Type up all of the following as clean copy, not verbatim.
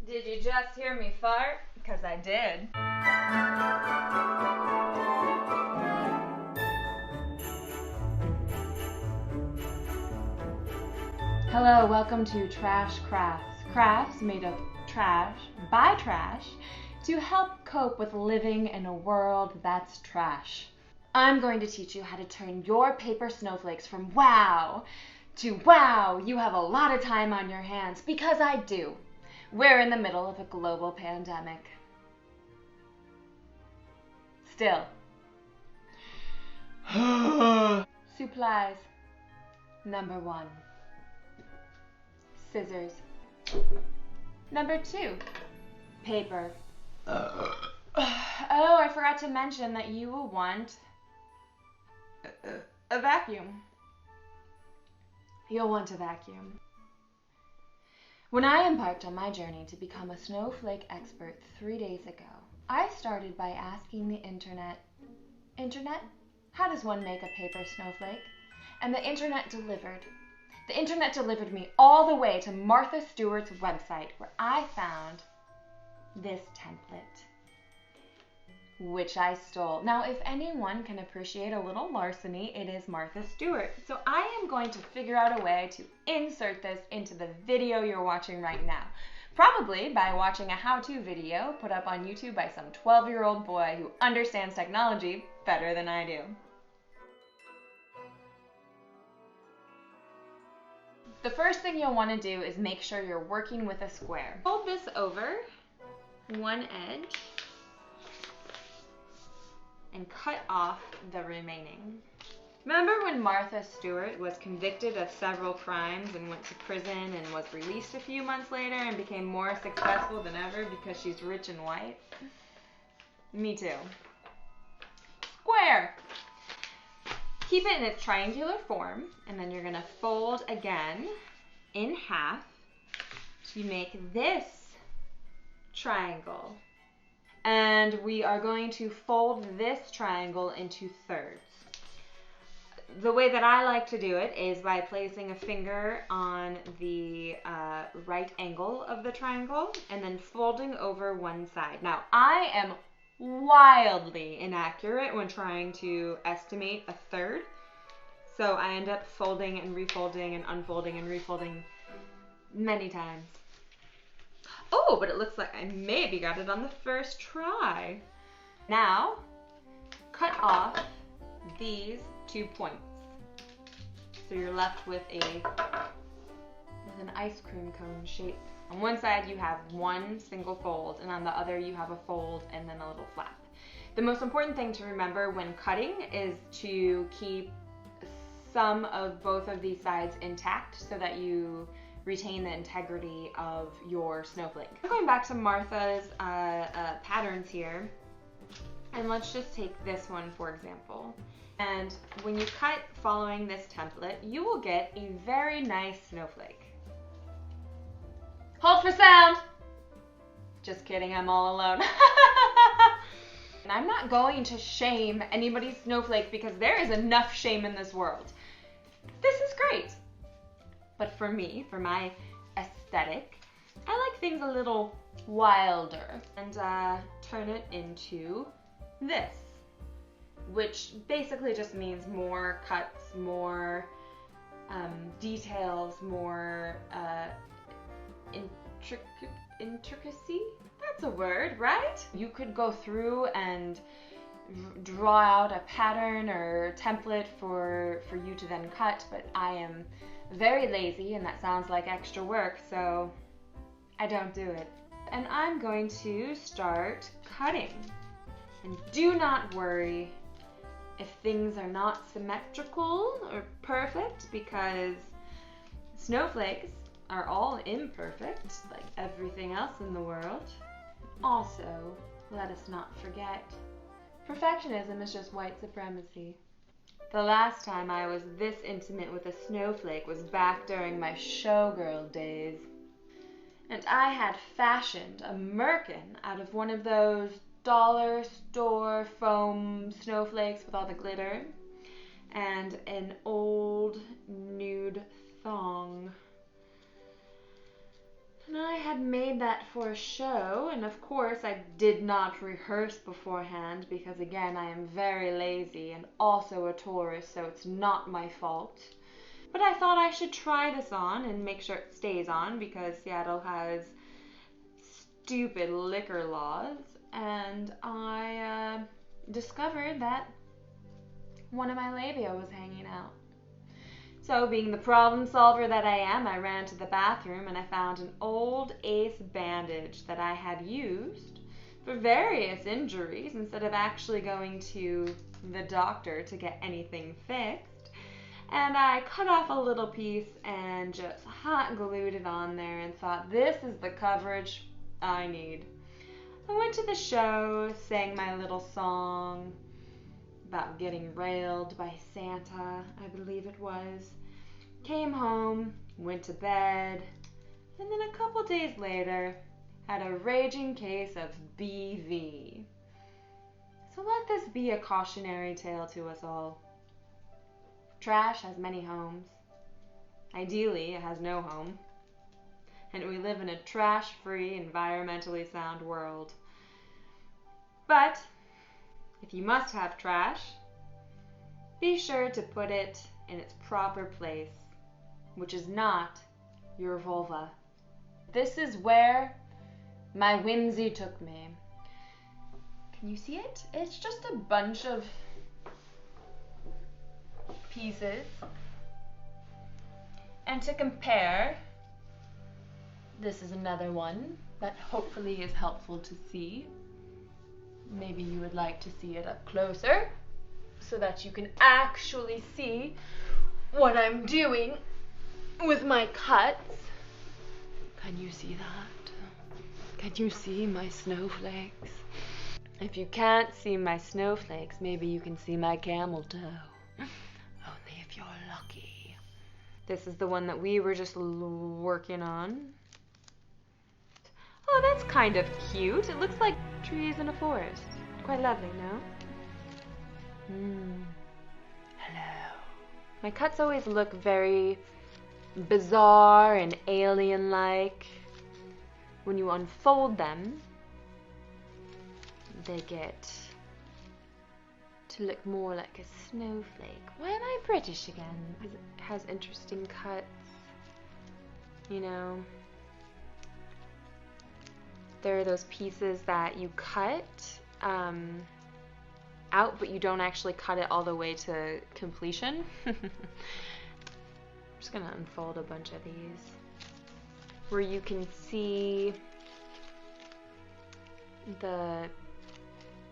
Did you just hear me fart? Because I did. Hello, welcome to Trash Crafts. Crafts made of trash, by trash, to help cope with living in a world that's trash. I'm going to teach you how to turn your paper snowflakes from wow to wow, you have a lot of time on your hands, because I do. We're in the middle of a global pandemic. Still. Supplies. Number 1. Scissors. Number 2. Paper. Oh, I forgot to mention that you will want a vacuum. You'll want a vacuum. When I embarked on my journey to become a snowflake expert 3 days ago, I started by asking the internet, how does one make a paper snowflake? And the internet delivered. The internet delivered me all the way to Martha Stewart's website, where I found this template, which I stole. Now, if anyone can appreciate a little larceny, it is Martha Stewart. So I am going to figure out a way to insert this into the video you're watching right now. Probably by watching a how-to video put up on YouTube by some 12-year-old boy who understands technology better than I do. The first thing you'll want to do is make sure you're working with a square. Fold this over one edge and cut off the remaining. Remember when Martha Stewart was convicted of several crimes and went to prison and was released a few months later and became more successful than ever because she's rich and white? Me too. Square. Keep it in its triangular form, and then you're going to fold again in half to make this triangle. And we are going to fold this triangle into thirds. The way that I like to do it is by placing a finger on the right angle of the triangle and then folding over one side. Now, I am wildly inaccurate when trying to estimate a third. So I end up folding and refolding and unfolding and refolding many times. Oh, but it looks like I maybe got it on the first try. Now, cut off these 2 points. So you're left with an ice cream cone shape. On one side you have one single fold, and on the other you have a fold and then a little flap. The most important thing to remember when cutting is to keep some of both of these sides intact so that you retain the integrity of your snowflake. I'm going back to Martha's patterns here, and let's just take this one for example. And when you cut following this template, you will get a very nice snowflake. Hold for sound! Just kidding, I'm all alone. And I'm not going to shame anybody's snowflake because there is enough shame in this world. This is great. But for me, for my aesthetic, I like things a little wilder and turn it into this, which basically just means more cuts, more details, more intricacy. That's a word, right? You could go through and draw out a pattern or template for you to then cut, but I am very lazy and that sounds like extra work, so I don't do it. And I'm going to start cutting. And do not worry if things are not symmetrical or perfect, because snowflakes are all imperfect, like everything else in the world. Also, let us not forget, perfectionism is just white supremacy. The last time I was this intimate with a snowflake was back during my showgirl days. And I had fashioned a merkin out of one of those dollar store foam snowflakes with all the glitter, and an old nude thong. And I had had made that for a show, and of course I did not rehearse beforehand because, again, I am very lazy and also a Taurus, so it's not my fault. But I thought I should try this on and make sure it stays on because Seattle has stupid liquor laws, and I discovered that one of my labia was hanging out. So, being the problem solver that I am, I ran to the bathroom and I found an old ace bandage that I had used for various injuries instead of actually going to the doctor to get anything fixed. And I cut off a little piece and just hot glued it on there and thought, this is the coverage I need. I went to the show, sang my little song about getting railed by Santa, I believe it was. Came home, went to bed, and then a couple days later had a raging case of BV. So let this be a cautionary tale to us all. Trash has many homes. Ideally, it has no home. And we live in a trash-free, environmentally sound world. But if you must have trash, be sure to put it in its proper place, which is not your vulva. This is where my whimsy took me. Can you see it? It's just a bunch of pieces. And to compare, this is another one that hopefully is helpful to see. Maybe you would like to see it up closer so that you can actually see what I'm doing with my cuts. Can you see that? Can you see my snowflakes? If you can't see my snowflakes, maybe you can see my camel toe. Only if you're lucky. This is the one that we were just working on. Oh, that's kind of cute. It looks like trees in a forest. Quite lovely, no? Hello. My cuts always look very bizarre and alien-like. When you unfold them, they get to look more like a snowflake. Why am I British again? Because it has interesting cuts. You know, there are those pieces that you cut out, but you don't actually cut it all the way to completion. I'm just gonna unfold a bunch of these where you can see the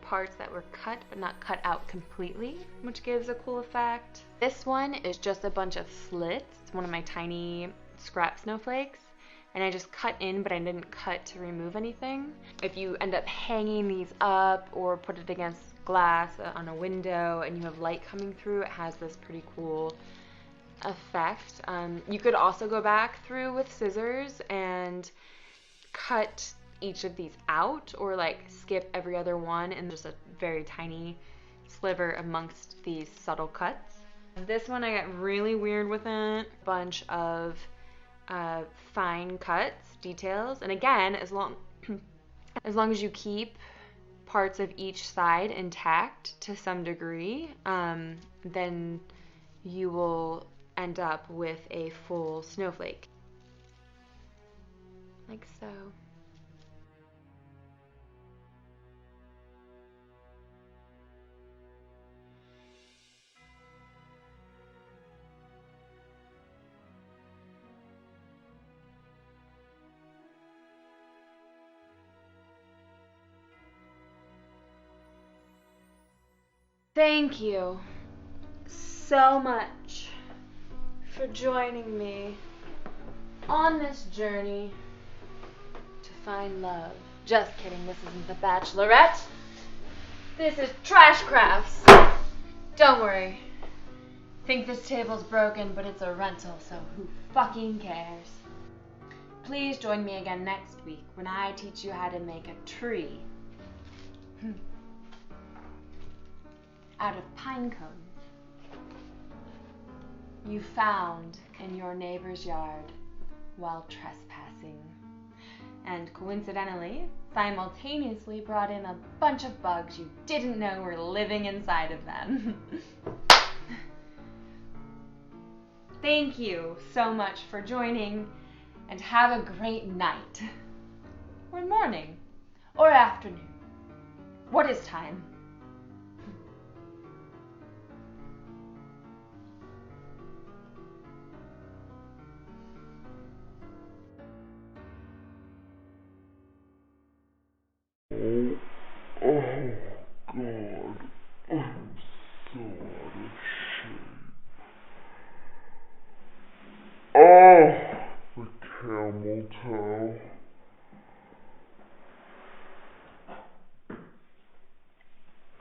parts that were cut but not cut out completely, which gives a cool effect. This one is just a bunch of slits. It's one of my tiny scrap snowflakes, and I just cut in, but I didn't cut to remove anything. If you end up hanging these up or put it against glass on a window and you have light coming through, it has this pretty cool effect. You could also go back through with scissors and cut each of these out, or like skip every other one and just a very tiny sliver amongst these subtle cuts. This one I got really weird with it. Bunch of fine cuts, details, and again, as long as you keep parts of each side intact to some degree, then you will end up with a full snowflake. Like so. Thank you so much for joining me on this journey to find love. Just kidding, this isn't The Bachelorette. This is Trash Crafts. Don't worry. Think this table's broken, but it's a rental, so who fucking cares? Please join me again next week when I teach you how to make a tree out of pine cones you found in your neighbor's yard while trespassing. and coincidentally, simultaneously brought in a bunch of bugs you didn't know were living inside of them. Thank you so much for joining, and have a great night, or morning, or afternoon. What is time? Oh, God, I'm so out of shape. Oh, the camel toe.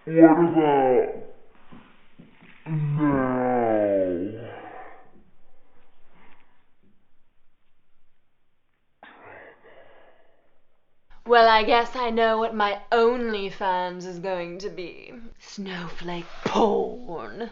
What about now? Well, I guess I know what my OnlyFans is going to be. Snowflake porn.